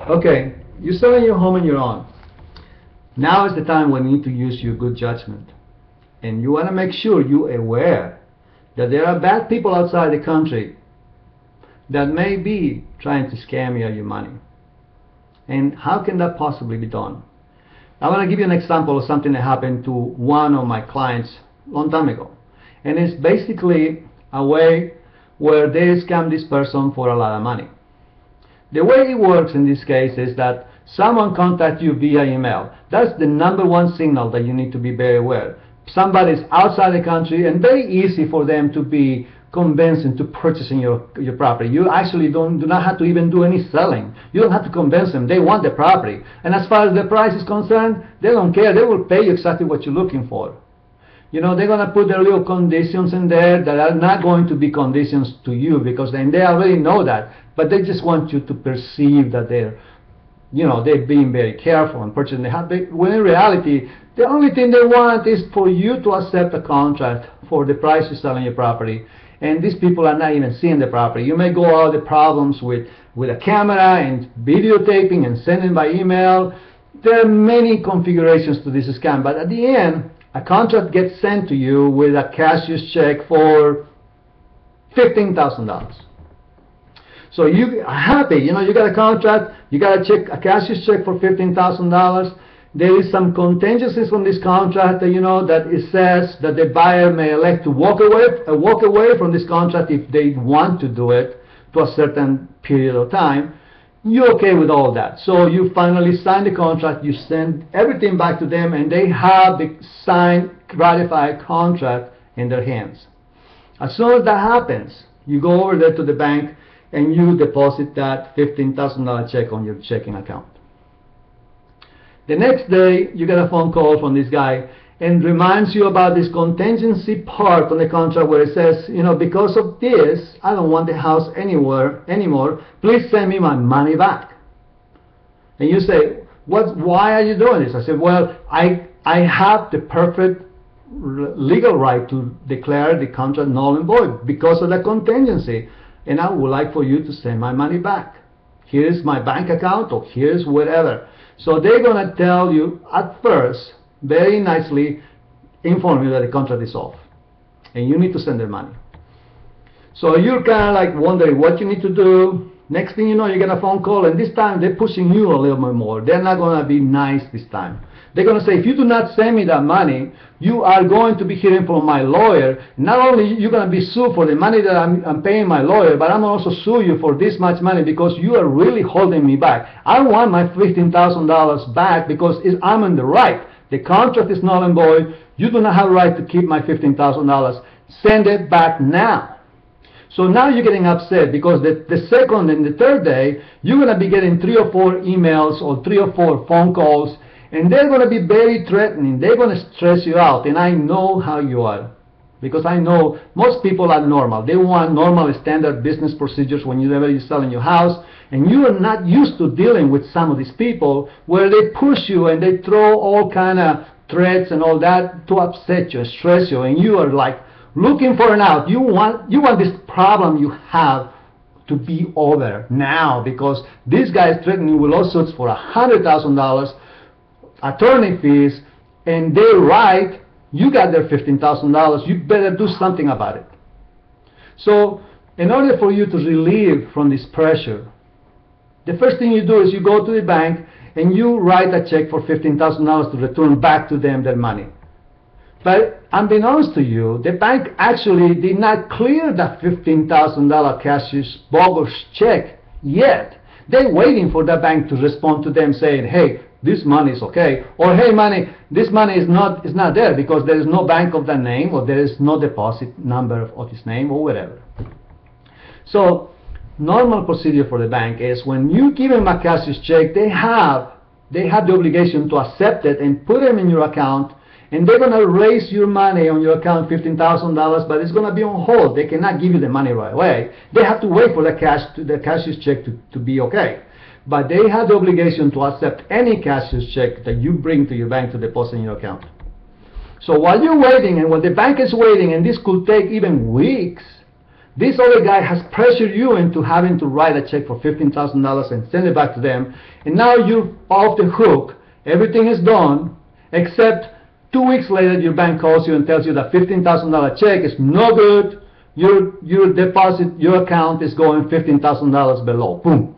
Okay, you're selling your home on your own. Now is the time when you need to use your good judgment. And you want to make sure you're aware that there are bad people outside the country that may be trying to scam you of your money. And how can that possibly be done? I want to give you an example of something that happened to one of my clients a long time ago. And it's basically a way where they scam this person for a lot of money. The way it works in this case is that someone contacts you via email. That's the #1 signal that you need to be very aware. Somebody's outside the country, and very easy for them to be convinced into purchasing your property. You actually do not have to even do any selling. You don't have to convince them. They want the property. And as far as the price is concerned, they don't care. They will pay you exactly what you're looking for. You know, they're going to put their little conditions in there that are not going to be conditions to you, because then they already know that. But they just want you to perceive that they're being very careful and purchasing the house. When in reality, the only thing they want is for you to accept a contract for the price you're selling your property. And these people are not even seeing the property. You may go out the problems with a camera and videotaping and sending by email. There are many configurations to this scam, but at the end, a contract gets sent to you with a cashier's check for $15,000. So you are happy, you got a contract, you got a cashier's check for $15,000. There is some contingencies on this contract, that it says that the buyer may elect to walk away from this contract if they want to do it to a certain period of time. You're okay with all that. So you finally sign the contract, you send everything back to them, and they have the signed, ratified contract in their hands. As soon as that happens, you go over there to the bank and you deposit that $15,000 check on your checking account. The next day, you get a phone call from this guy and reminds you about this contingency part on the contract where it says, because of this, I don't want the house anymore. Please send me my money back. And you say, why are you doing this? I said, well, I have the perfect legal right to declare the contract null and void because of the contingency. And I would like for you to send my money back. Here's my bank account, or here's whatever. So they're going to tell you at first, very nicely, inform you that the contract is off. And you need to send their money. So you're kind of like wondering what you need to do. Next thing you know, you get a phone call, and this time they're pushing you a little bit more. They're not going to be nice this time. They're going to say, if you do not send me that money, you are going to be hearing from my lawyer. Not only you're going to be sued for the money that I'm paying my lawyer, but I'm also sue you for this much money because you are really holding me back. I want my $15,000 back because I'm in the right. The contract is null and void. You do not have a right to keep my $15,000. Send it back now. So now you're getting upset because the second and the third day, you're going to be getting 3 or 4 emails or 3 or 4 phone calls, and they're going to be very threatening. They're going to stress you out, and I know how you are, because I know most people are normal. They want normal standard business procedures whenever you're selling your house, and you are not used to dealing with some of these people where they push you and they throw all kind of threats and all that to upset you and stress you, and you are like looking for an out. You want this problem you have to be over now, because this guy is threatening you with lawsuits for $100,000, attorney fees, and they're right. You got their $15,000. You better do something about it. So in order for you to relieve from this pressure, the first thing you do is you go to the bank and you write a check for $15,000 to return back to them their money. But unbeknownst to you, the bank actually did not clear that $15,000 cashier's bogus check yet. They're waiting for the bank to respond to them saying, hey, this money is okay, or hey, this money is not there because there is no bank of that name, or there is no deposit number of his name, or whatever. So normal procedure for the bank is when you give them a cashier's check, they have the obligation to accept it and put them in your account, and they're going to raise your money on your account $15,000, but it's going to be on hold. They cannot give you the money right away. They have to wait for the cashier's check to be okay. But they have the obligation to accept any cashier's check that you bring to your bank to deposit in your account. So while you're waiting, and when the bank is waiting, and this could take even weeks, This other guy has pressured you into having to write a check for $15,000 and send it back to them, and now you're off the hook. Everything is done, except 2 weeks later your bank calls you and tells you that $15,000 check is no good. Your deposit, your account is going $15,000 below. Boom.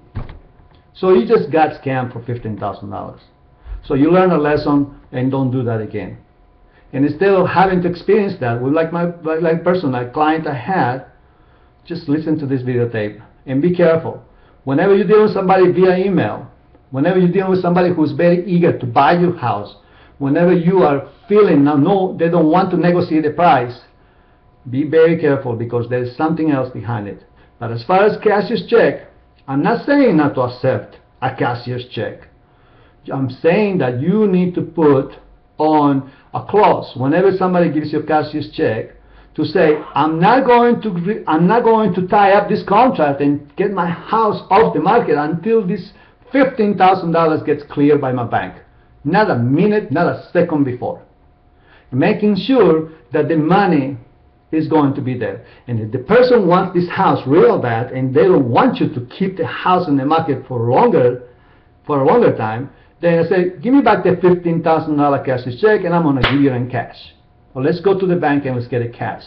So you just got scammed for $15,000. So you learn a lesson and don't do that again. And instead of having to experience that, with like client I had, just listen to this videotape and be careful. Whenever you deal with somebody via email, whenever you deal with somebody who's very eager to buy your house, whenever you are feeling now no, they don't want to negotiate the price, be very careful, because there is something else behind it. But as far as cashier's check, I'm not saying not to accept a cashier's check. I'm saying that you need to put on a clause whenever somebody gives you a cashier's check to say, I'm not going to tie up this contract and get my house off the market until this $15,000 gets cleared by my bank. Not a minute, not a second before. Making sure that the money is going to be there. And if the person wants this house real bad and they don't want you to keep the house in the market for a longer time, then I say, give me back the $15,000 cashier's check and I'm going to give you it in cash. Or let's go to the bank and let's get it cash.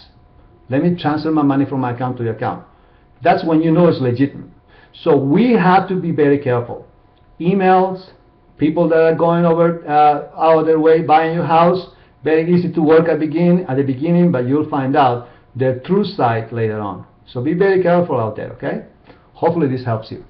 Let me transfer my money from my account to your account. That's when you know it's legitimate. So we have to be very careful. Emails, people that are going over out of their way buying your house, very easy to work at the beginning, but you'll find out their true side later on. So be very careful out there, okay? Hopefully this helps you.